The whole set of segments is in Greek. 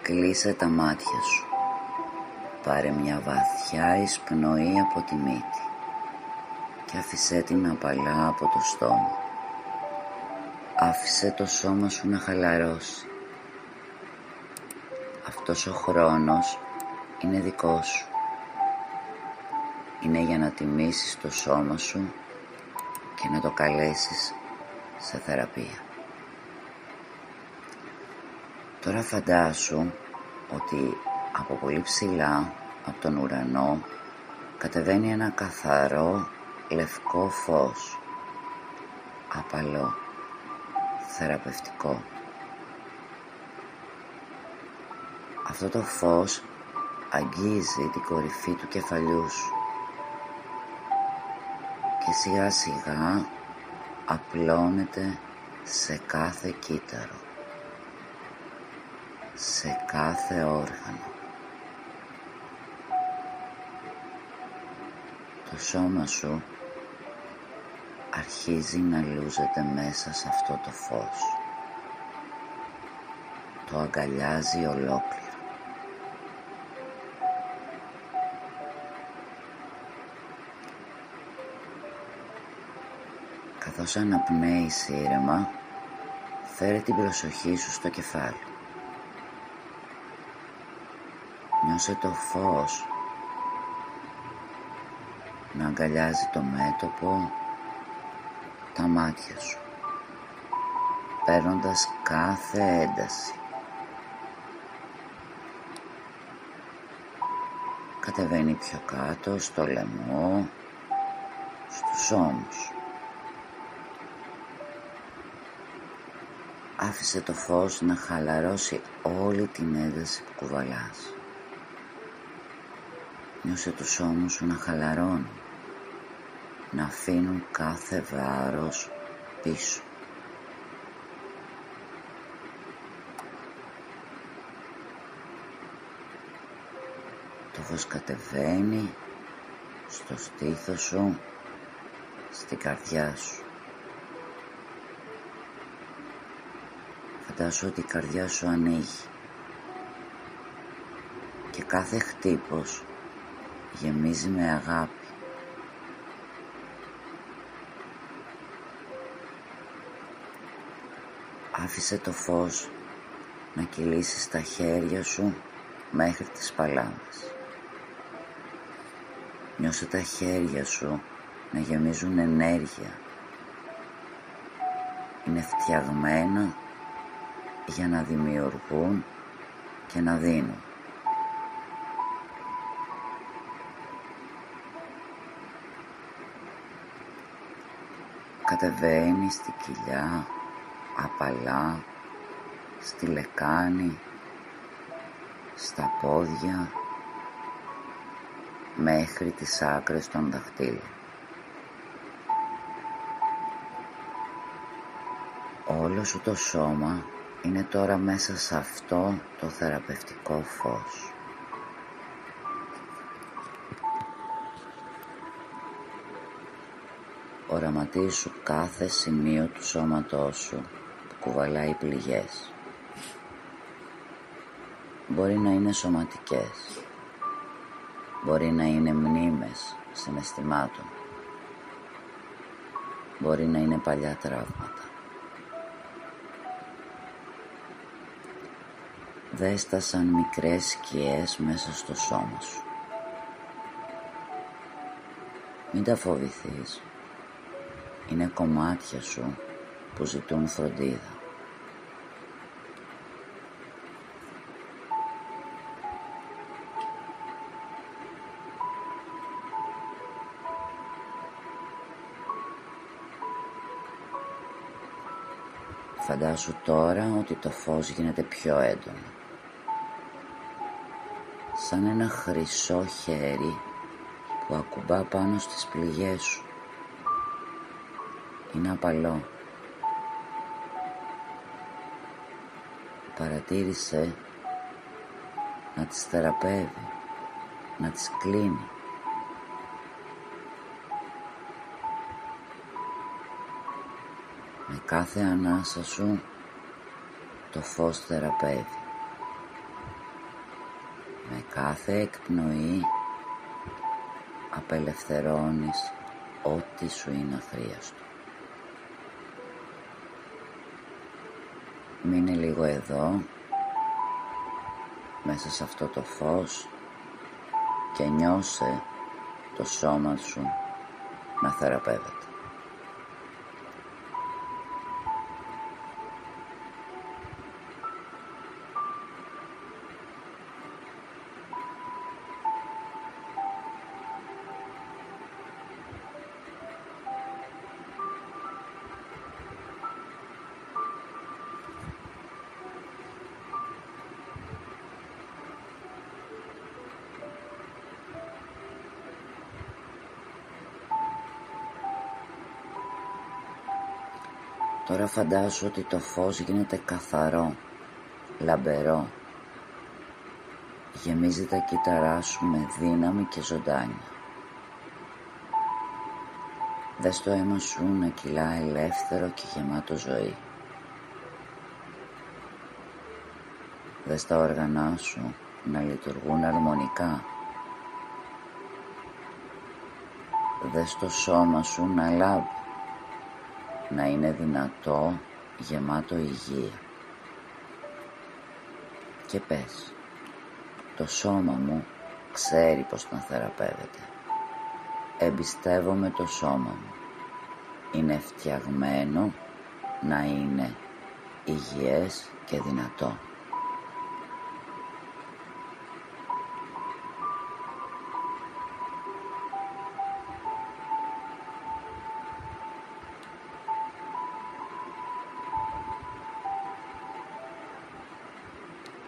Κλείσε τα μάτια σου. Πάρε μια βαθιά εισπνοή από τη μύτη και άφησέ την απαλά από το στόμα. Άφησε το σώμα σου να χαλαρώσει. Αυτός ο χρόνος είναι δικός σου. Είναι για να τιμήσεις το σώμα σου και να το καλέσεις σε θεραπεία. Τώρα φαντάσου ότι από πολύ ψηλά, από τον ουρανό, κατεβαίνει ένα καθαρό λευκό φως, απαλό, θεραπευτικό. Αυτό το φως αγγίζει την κορυφή του κεφαλιού σου και σιγά σιγά απλώνεται σε κάθε κύτταρο, σε κάθε όργανο. Το σώμα σου αρχίζει να λούζεται μέσα σε αυτό το φως. Το αγκαλιάζει ολόκληρο. Καθώς αναπνέεις ήρεμα, φέρε την προσοχή σου στο κεφάλι. Νιώσε το φως να αγκαλιάζει το μέτωπο, τα μάτια σου, παίρνοντας κάθε ένταση. Κατεβαίνει πιο κάτω στο λαιμό, στους ώμους. Άφησε το φως να χαλαρώσει όλη την ένταση που κουβαλάς. Νιώσε τους ώμους σου να χαλαρώνουν, να αφήνουν κάθε βάρος πίσω. Το φως κατεβαίνει στο στήθος σου, στην καρδιά σου. Φαντάσου ότι η καρδιά σου ανοίγει και κάθε χτύπος γεμίζει με αγάπη. Άφησε το φως να κυλήσει στα χέρια σου μέχρι τις παλάμες. Νιώσε τα χέρια σου να γεμίζουν ενέργεια. Είναι φτιαγμένα για να δημιουργούν και να δίνουν. Κατεβαίνει στη κοιλιά, απαλά, στη λεκάνη, στα πόδια, μέχρι τις άκρες των δαχτύλων. Όλο σου το σώμα είναι τώρα μέσα σε αυτό το θεραπευτικό φως. Οραματίσου κάθε σημείο του σώματός σου που κουβαλάει πληγές. Μπορεί να είναι σωματικές, μπορεί να είναι μνήμες συναισθημάτων, μπορεί να είναι παλιά τραύματα. Δες τα σαν μικρές σκιές μέσα στο σώμα σου. Μην τα φοβηθείς. Είναι κομμάτια σου που ζητούν φροντίδα. Φαντάσου τώρα ότι το φως γίνεται πιο έντονο. Σαν ένα χρυσό χέρι που ακουμπά πάνω στις πληγές σου. Είναι απαλό. Παρατήρησε να τις θεραπεύει, να τις κλείνει. Με κάθε ανάσα σου το φως θεραπεύει. κάθε εκπνοή απελευθερώνεις ό,τι σου είναι αχρίαστο. Μείνε λίγο εδώ, μέσα σε αυτό το φως, και νιώσε το σώμα σου να θεραπεύεται. Τώρα φαντάσου ότι το φως γίνεται καθαρό, λαμπερό. Γεμίζει τα κύτταρά σου με δύναμη και ζωντάνια. Δες το αίμα σου να κυλά ελεύθερο και γεμάτο ζωή. Δες τα όργανά σου να λειτουργούν αρμονικά. Δες το σώμα σου να λάμπει, να είναι δυνατό, γεμάτο υγεία. Και πες, το σώμα μου ξέρει πως να θεραπεύεται. Εμπιστεύομαι το σώμα μου. Είναι φτιαγμένο να είναι υγιές και δυνατό.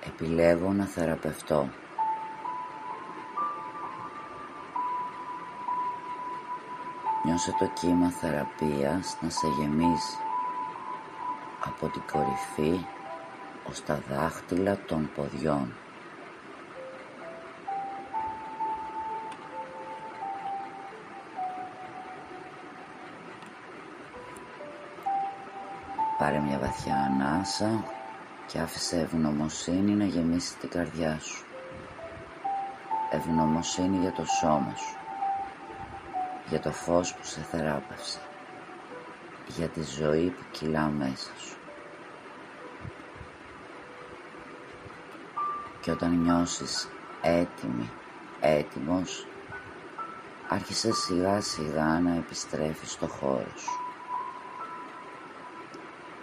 Επιλέγω να θεραπευτώ. Νιώσε το κύμα θεραπείας να σε γεμίζει από την κορυφή ως τα δάχτυλα των ποδιών. Πάρε μια βαθιά ανάσα και άφησε ευγνωμοσύνη να γεμίσει την καρδιά σου. Ευγνωμοσύνη για το σώμα σου, για το φως που σε θεράπευσε, για τη ζωή που κυλά μέσα σου. Και όταν νιώσεις έτοιμος, άρχισε σιγά σιγά να επιστρέφεις στο χώρο σου.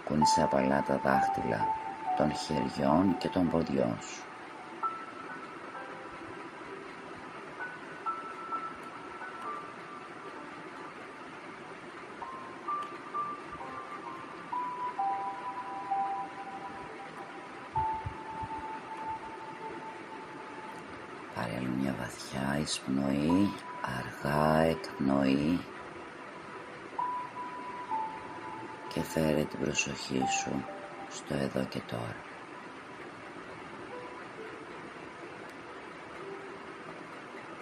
Κούνησε απαλά τα δάχτυλα των χεριών και των ποδιών σου. Πάρε άλλη μια βαθιά εισπνοή, αργά εκπνοή και φέρε την προσοχή σου στο εδώ και τώρα.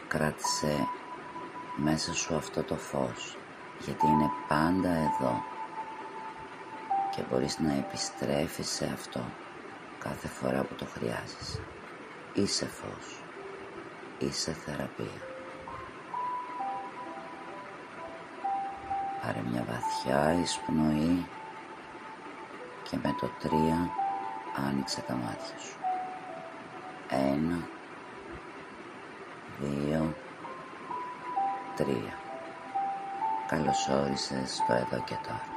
Κράτησε μέσα σου αυτό το φως, γιατί είναι πάντα εδώ και μπορείς να επιστρέφεις σε αυτό κάθε φορά που το χρειάζεσαι. Είσαι φως, είσαι θεραπεία. Πάρε μια βαθιά εισπνοή και με το 3 άνοιξε τα μάτια σου. 1, 2, 3. Καλώς όρισες στο εδώ και τώρα.